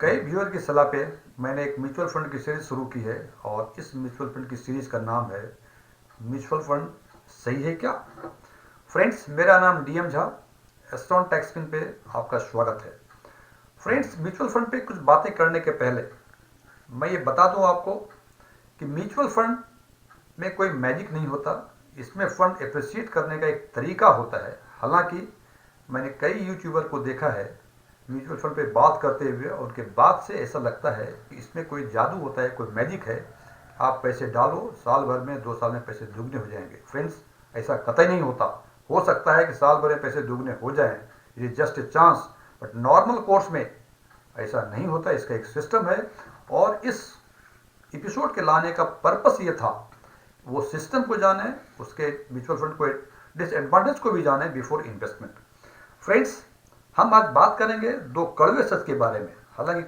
कई व्यूअर की सलाह पे मैंने एक म्यूचुअल फंड की सीरीज शुरू की है और इस म्यूचुअल फंड की सीरीज का नाम है म्यूचुअल फंड सही है क्या। फ्रेंड्स, मेरा नाम डीएम झा, एस्ट्रॉन टैक्सपिन पे आपका स्वागत है। फ्रेंड्स, म्यूचुअल फंड पे कुछ बातें करने के पहले मैं ये बता दूं आपको कि म्यूचुअल फंड में कोई मैजिक नहीं होता। इसमें फंड एप्रिसिएट करने का एक तरीका होता है। हालांकि मैंने कई यूट्यूबर को देखा है म्यूचुअल फंड पे बात करते हुए, और उनके बात से ऐसा लगता है कि इसमें कोई जादू होता है, कोई मैजिक है। आप पैसे डालो, साल भर में 2 साल में पैसे दुगने हो जाएंगे। फ्रेंड्स, ऐसा कतई नहीं होता। हो सकता है कि साल भर में पैसे दुगने हो जाएं, it is just a chance, but normal course में ऐसा नहीं होता। इसका एक सिस्टम है और इस एपिसोड के लाने का पर्पस ये था, वो सिस्टम को जाने, उसके म्यूचुअल फंड को डिसएडवांटेज को भी जाने बिफोर इन्वेस्टमेंट। फ्रेंड्स, हम आज बात करेंगे दो कड़वे सच के बारे में। हालांकि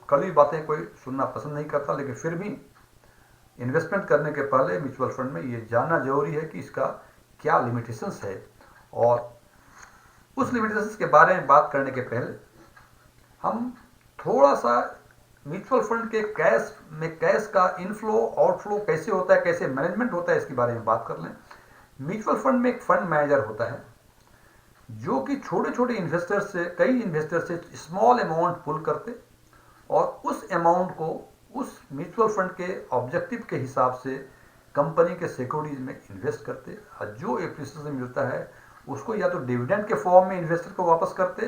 कड़वी बातें कोई सुनना पसंद नहीं करता, लेकिन फिर भी इन्वेस्टमेंट करने के पहले म्यूचुअल फंड में ये जानना जरूरी है कि इसका क्या लिमिटेशंस है। और उस लिमिटेशंस के बारे में बात करने के पहले हम थोड़ा सा म्यूचुअल फंड के कैश का इनफ्लो आउटफ्लो कैसे होता है, कैसे मैनेजमेंट होता है, इसके बारे में बात कर लें। म्यूचुअल फंड में एक फंड मैनेजर होता है जो कि छोटे छोटे इन्वेस्टर से, कई इन्वेस्टर से स्मॉल अमाउंट पुल करते और उस अमाउंट को उस म्यूचुअल फंड के ऑब्जेक्टिव के हिसाब से कंपनी के सिक्योरिटीज में इन्वेस्ट करते और जो एप्रिसिएशन मिलता है उसको या तो डिविडेंड के फॉर्म में इन्वेस्टर को वापस करते,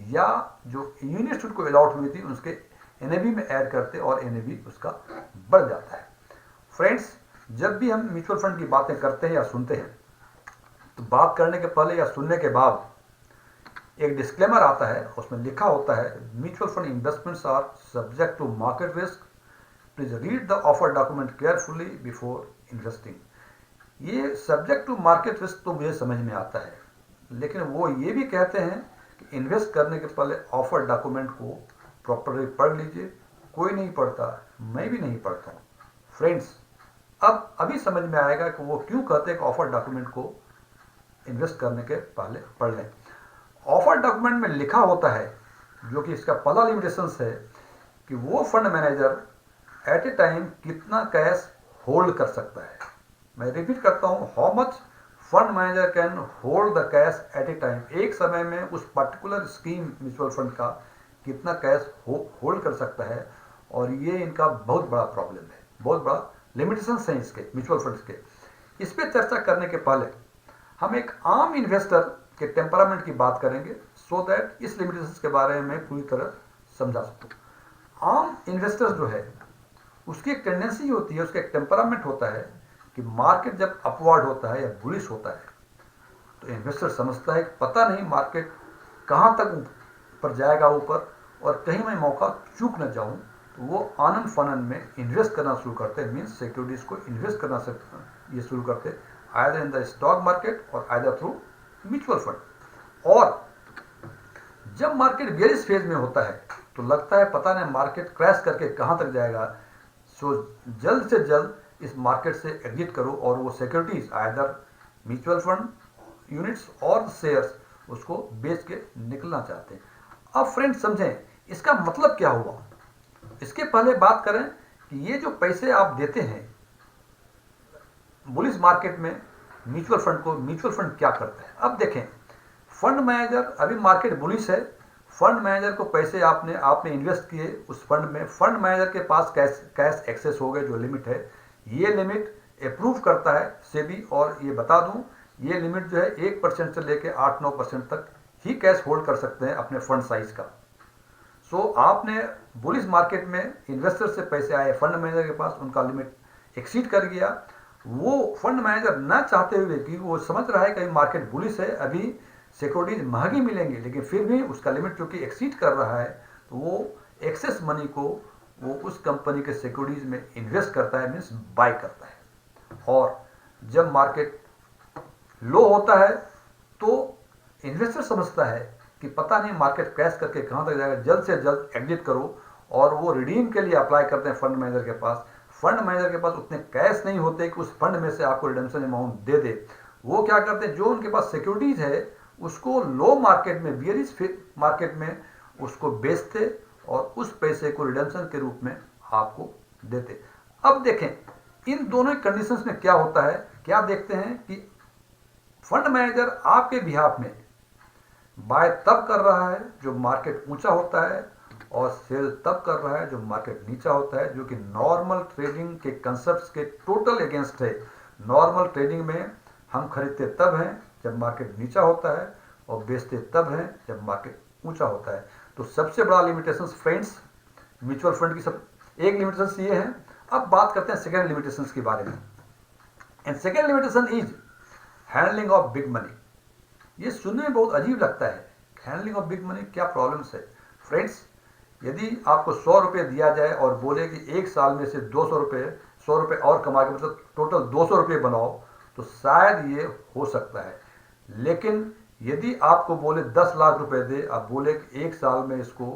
या जो यूनिट्स उनको अलॉट हुई थी उसके एनएवी में ऐड करते और एनएवी उसका बढ़ जाता है। फ्रेंड्स, जब भी हम म्यूचुअल फंड की बातें करते हैं या सुनते हैं, तो बात करने के पहले या सुनने के बाद एक डिस्क्लेमर आता है। उसमें लिखा होता है, mutual fund investments are subject to market risk, please read the offer document carefully before investing. ये सब्जेक्ट टू मार्केट रिस्क तो मुझे समझ में आता है, लेकिन वो ये भी कहते हैं कि इन्वेस्ट करने के पहले ऑफर डॉक्यूमेंट को प्रॉपरली पढ़ लीजिए। कोई नहीं पढ़ता, मैं भी नहीं पढ़ता हूँ। फ्रेंड्स, अब अभी समझ में आएगा कि वो क्यों कहते हैं कि ऑफर डॉक्यूमेंट को इन्वेस्ट करने के पहले पढ़ लें। ऑफर डॉक्यूमेंट में लिखा होता है, जो कि इसका पहला लिमिटेशंस है, कि वो फंड मैनेजर एट ए टाइम कितना कैश होल्ड कर सकता है। मैं रिपीट करता हूं, how much fund manager can hold the cash at A time. एक समय में उस पर्टिकुलर स्कीम म्यूचुअल फंड का कितना कैश होल्ड कर सकता है, और ये इनका बहुत बड़ा प्रॉब्लम है, बहुत बड़ा लिमिटेशंस हैं इसके म्यूचुअल फंड्स के। इस पर चर्चा करने के पहले हम एक आम इन्वेस्टर के टेम्परामेंट की बात करेंगे, सो दैट इस लिमिटेशंस के बारे में पूरी तरह समझा सकूं। आम इन्वेस्टर जो है उसकी एक टेंडेंसी होती है, उसका एक टेम्परामेंट होता है कि मार्केट जब अपवर्ड होता है या बुलिश होता है तो इन्वेस्टर समझता है कि पता नहीं मार्केट कहाँ तक ऊपर जाएगा ऊपर, और कहीं मैं मौका चूक न जाऊं, तो वो आनंद फानन में इन्वेस्ट करना शुरू करते हैं। मीन्स सिक्योरिटीज को इन्वेस्ट करना ये शुरू करते हैं, either in the stock market और आइदर थ्रू म्यूचुअल फंड। और जब मार्केट बेरिश फेज में होता है तो लगता है पता नहीं मार्केट क्रैश करके कहां तक जाएगा, सो जल्द से जल्द इस मार्केट से एग्जिट करो, और वो securities either mutual fund units और शेयर्स उसको बेच के निकलना चाहते हैं। अब फ्रेंड्स समझें इसका मतलब क्या हुआ। इसके पहले बात करें कि ये जो पैसे आप देते हैं बुलिश मार्केट में म्यूचुअल फंड को, म्यूचुअल फंड क्या करता है। अब देखें, फंड मैनेजर, अभी मार्केट बुलिश है, फंड मैनेजर को पैसे आपने इन्वेस्ट किए उस फंड में, फंड मैनेजर के पास कैश एक्सेस हो गए, जो लिमिट है, ये लिमिट अप्रूव करता है सेबी। और ये बता दूं, ये लिमिट जो है 1% से लेकर 8-9% तक ही कैश होल्ड कर सकते हैं अपने फंड साइज का। सो आपने बुलिश मार्केट में इन्वेस्टर से पैसे आए फंड मैनेजर के पास, उनका लिमिट एक्सीड कर गया। वो फंड मैनेजर ना चाहते हुए, कि वो समझ रहा है कि मार्केट बुलिश है, अभी सिक्योरिटीज महंगी मिलेंगी, लेकिन फिर भी उसका लिमिट जो कि एक्सीड कर रहा है, तो वो एक्सेस मनी को वो उस कंपनी के सिक्योरिटीज में इन्वेस्ट करता है, मीन्स बाय करता है। और जब मार्केट लो होता है तो इन्वेस्टर समझता है कि पता नहीं मार्केट क्रैश करके कहां तक जाएगा, जल्द से जल्द एग्जिट करो, और वो रिडीम के लिए अप्लाई करते हैं फंड मैनेजर के पास। फंड मैनेजर के पास उतने कैश नहीं होते कि उस फंड में से आपको रिडेम्पशन अमाउंट दे दे। वो क्या करते हैं, जो उनके पास सिक्योरिटीज है उसको लो मार्केट में, बियरिश मार्केट में उसको बेचते और उस पैसे को रिडेम्पशन के रूप में आपको देते। अब देखें इन दोनों कंडीशंस में क्या होता है, क्या देखते हैं कि फंड मैनेजर आपके बिहाफ में बाय तब कर रहा है जो मार्केट ऊंचा होता है और सेल तब कर रहा है जो मार्केट नीचा होता है, जो कि नॉर्मल ट्रेडिंग के कंसेप्ट के टोटल अगेंस्ट है। नॉर्मल ट्रेडिंग में हम खरीदते तब हैं जब मार्केट नीचा होता है और बेचते तब हैं जब मार्केट ऊंचा होता है। तो सबसे बड़ा लिमिटेशंस फ्रेंड्स म्यूचुअल फंड की सब एक लिमिटेशंस ये है। अब बात करते हैं सेकेंड लिमिटेशंस के बारे में। And second limitation is handling of big money. ये सुनने में बहुत अजीब लगता है, हैंडलिंग ऑफ बिग मनी, क्या प्रॉब्लम्स है फ्रेंड्स। यदि आपको 100 रुपये दिया जाए और बोले कि एक साल में से 200 रुपये 100 रुपये और कमा के मतलब टोटल 200 रुपये बनाओ, तो शायद ये हो सकता है। लेकिन यदि आपको बोले 10 लाख रुपए दे, आप बोले कि एक साल में इसको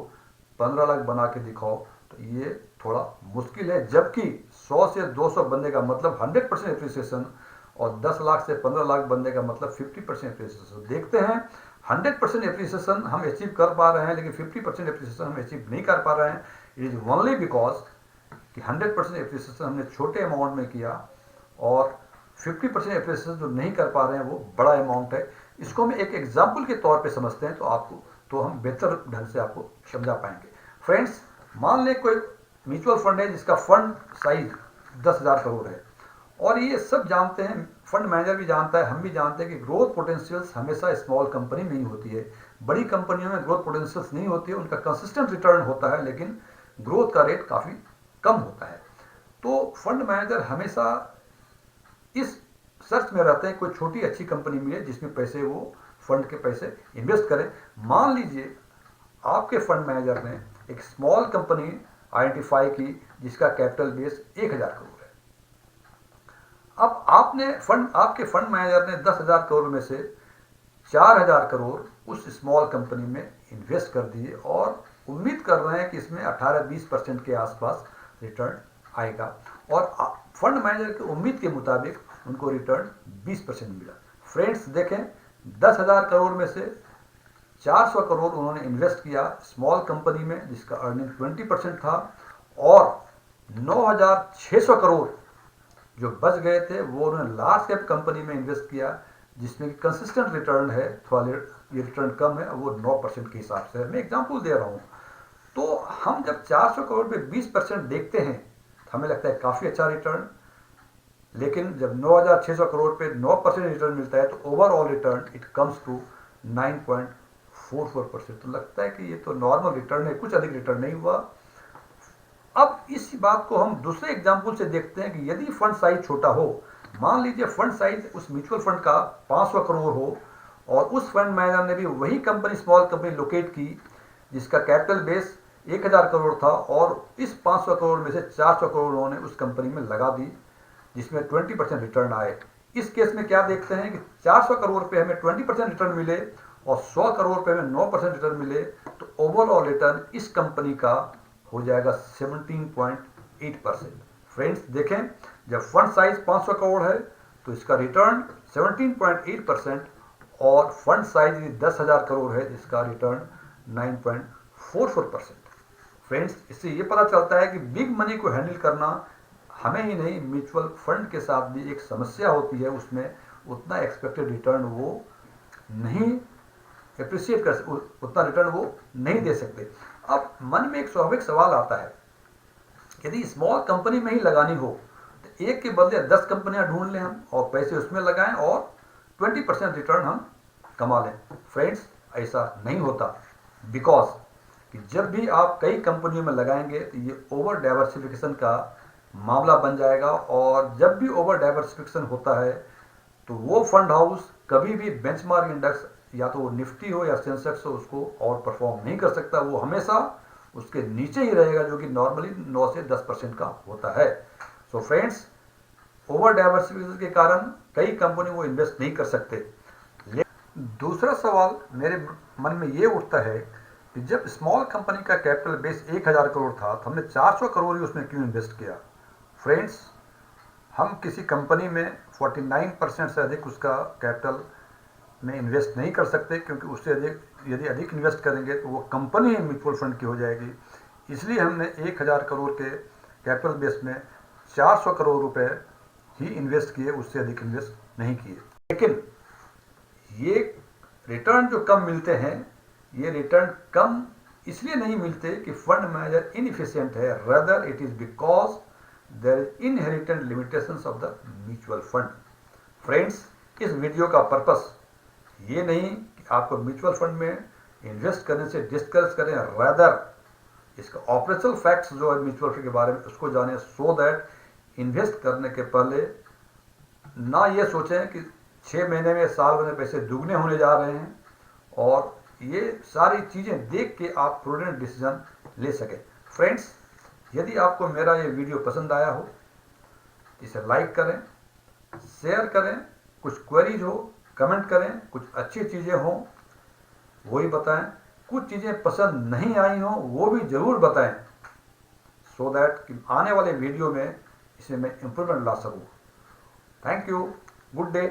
15 लाख बना के दिखाओ, तो ये थोड़ा मुश्किल है। जबकि 100 से 200 बनने का मतलब 100% एप्रिसिएशन और 10 लाख से 15 लाख बनने का मतलब 50% एप्रिसिएशन। देखते हैं 100% एप्रिसिएशन हम अचीव कर पा रहे हैं, लेकिन 50% एप्रिसिएशन हम अचीव नहीं कर पा रहे हैं। इट इज ओनली बिकॉज कि 100% एप्रिसिएशन हमने छोटे अमाउंट में किया और 50% एप्रिसिएशन जो नहीं कर पा रहे हैं वो बड़ा अमाउंट है। इसको हम एक एग्जाम्पल के तौर पे समझते हैं तो हम बेहतर ढंग से आपको समझा पाएंगे। फ्रेंड्स मान लें कोई म्यूचुअल फंड है जिसका फंड साइज 10,000 करोड़ है, और ये सब जानते हैं, फंड मैनेजर भी जानता है, हम भी जानते हैं कि ग्रोथ पोटेंशियल्स हमेशा स्मॉल कंपनी में ही होती है। बड़ी कंपनियों में ग्रोथ पोटेंशियल्स नहीं होती है, उनका कंसिस्टेंट रिटर्न होता है लेकिन ग्रोथ का रेट काफ़ी कम होता है। तो फंड मैनेजर हमेशा इस सर्च में रहते हैं कोई छोटी अच्छी कंपनी मिले जिसमें पैसे वो फंड के पैसे इन्वेस्ट करें। मान लीजिए आपके फंड मैनेजर ने एक स्मॉल कंपनी आइडेंटिफाई की जिसका कैपिटल बेस 1,000 करोड़ है। अब आपके फंड मैनेजर ने 10,000 करोड़ में से 4,000 करोड़ उस स्मॉल कंपनी में इन्वेस्ट कर दिए और उम्मीद कर रहे हैं कि इसमें 18-20% के आसपास रिटर्न आएगा, और फंड मैनेजर की उम्मीद के मुताबिक उनको रिटर्न 20% मिला। फ्रेंड्स देखें 10,000 करोड़ में से 400 करोड़ उन्होंने इन्वेस्ट किया स्मॉल कंपनी में जिसका अर्निंग 20% था, और 9,600 करोड़ जो बच गए थे वो उन्होंने लार्ज कैप कंपनी में इन्वेस्ट किया जिसमें कंसिस्टेंट रिटर्न है, थोड़ा ये रिटर्न कम है, वो 9% के हिसाब से। मैं एग्जांपल दे रहा हूँ। तो हम जब 400 करोड़ पे 20% देखते हैं तो हमें लगता है काफ़ी अच्छा रिटर्न, लेकिन जब 9,600 करोड़ पे 9% रिटर्न मिलता है तो overall return it comes to 9.44%। तो लगता है कि ये तो नॉर्मल रिटर्न है, कुछ अधिक रिटर्न नहीं हुआ। अब इस बात को हम दूसरे एग्जाम्पल से देखते हैं कि यदि फंड साइज छोटा हो, मान लीजिए फंड साइज उस म्यूचुअल फंड का 500 करोड़ हो और उस फंड मैनेजर ने भी वही कंपनी स्मॉल कंपनी लोकेट की जिसका कैपिटल बेस 1,000 करोड़ था, और इस 500 करोड़ में से 400 करोड़ उन्होंने उस कंपनी में लगा दी जिसमें 20% रिटर्न आए। इस केस में क्या देखते हैं कि 400 करोड़ पे हमें 20% रिटर्न मिले और 100 करोड़ पे हमें 9% रिटर्न मिले, तो ओवरऑल रिटर्न इस कंपनी का हो जाएगा 17.8%। फ्रेंड्स देखें जब फंड साइज 500 करोड़ है तो इसका रिटर्न 17.8%, और फंड साइज 10,000 करोड़ है जिसका रिटर्न 9.44%। फ्रेंड्स इससे ये पता चलता है कि बिग मनी को हैंडल करना हमें ही नहीं, म्यूचुअल फंड के साथ भी एक समस्या होती है, उसमें उतना एक्सपेक्टेड रिटर्न वो नहीं एप्रिशिएट कर उतना रिटर्न वो नहीं दे सकते। अब मन में एक स्वाभाविक सवाल आता है, यदि स्मॉल कंपनी में ही लगानी हो तो एक के बदले 10 कंपनियां ढूंढ लें हम और पैसे उसमें लगाएं और 20% रिटर्न हम कमा लें। फ्रेंड्स ऐसा नहीं होता, बिकॉज कि जब भी आप कई कंपनियों में लगाएंगे तो ये ओवर डाइवर्सिफिकेशन का मामला बन जाएगा, और जब भी ओवर डाइवर्सिफिकेशन होता है तो वो फंड हाउस कभी भी बेंचमार्क इंडेक्स या तो वो निफ्टी हो या सेंसेक्स हो उसको आउट परफॉर्म नहीं कर सकता, वो हमेशा उसके नीचे ही रहेगा जो कि नॉर्मली 9 से 10% का होता है। सो फ्रेंड्स ओवर डाइवर्सिफिकेशन के कारण कई कंपनी वो इन्वेस्ट नहीं कर सकते। दूसरा सवाल मेरे मन में ये उठता है कि जब स्मॉल कंपनी का कैपिटल बेस 1,000 करोड़ था तो हमने 400 करोड़ ही उसमें क्यों इन्वेस्ट किया। फ्रेंड्स हम किसी कंपनी में 49% से अधिक उसका कैपिटल में इन्वेस्ट नहीं कर सकते, क्योंकि उससे अधिक यदि अधिक इन्वेस्ट करेंगे तो वो कंपनी म्यूचुअल फंड की हो जाएगी। इसलिए हमने 1000 करोड़ के कैपिटल बेस में 400 करोड़ रुपए ही इन्वेस्ट किए, उससे अधिक इन्वेस्ट नहीं किए। लेकिन ये रिटर्न जो कम मिलते हैं, ये रिटर्न कम इसलिए नहीं मिलते कि फंड मैनेजर इनएफिशिएंट है, rather it is because there is inherent limitations of the mutual fund. Friends, इस वीडियो का पर्पस ये नहीं कि आपको म्यूचुअल फंड में इन्वेस्ट करने से डिस्करेज करें, रदर इसका ऑपरेशनल फैक्ट्स जो है म्यूचुअल फंड के बारे में उसको जानें, सो दैट इन्वेस्ट करने के पहले ना ये सोचें कि 6 महीने में, साल भर में पैसे दुगने होने जा रहे हैं, और ये सारी चीज़ें देख के आप प्रूडेंट डिसीजन ले सकें। फ्रेंड्स, यदि आपको मेरा ये वीडियो पसंद आया हो, इसे लाइक करें, शेयर करें, कुछ क्वेरीज हो कमेंट करें, कुछ अच्छी चीज़ें हों वही बताएं, कुछ चीज़ें पसंद नहीं आई हों वो भी ज़रूर बताएं, सो दैट कि आने वाले वीडियो में इसे मैं इम्प्रूवमेंट ला सकूँ। Thank you, good day.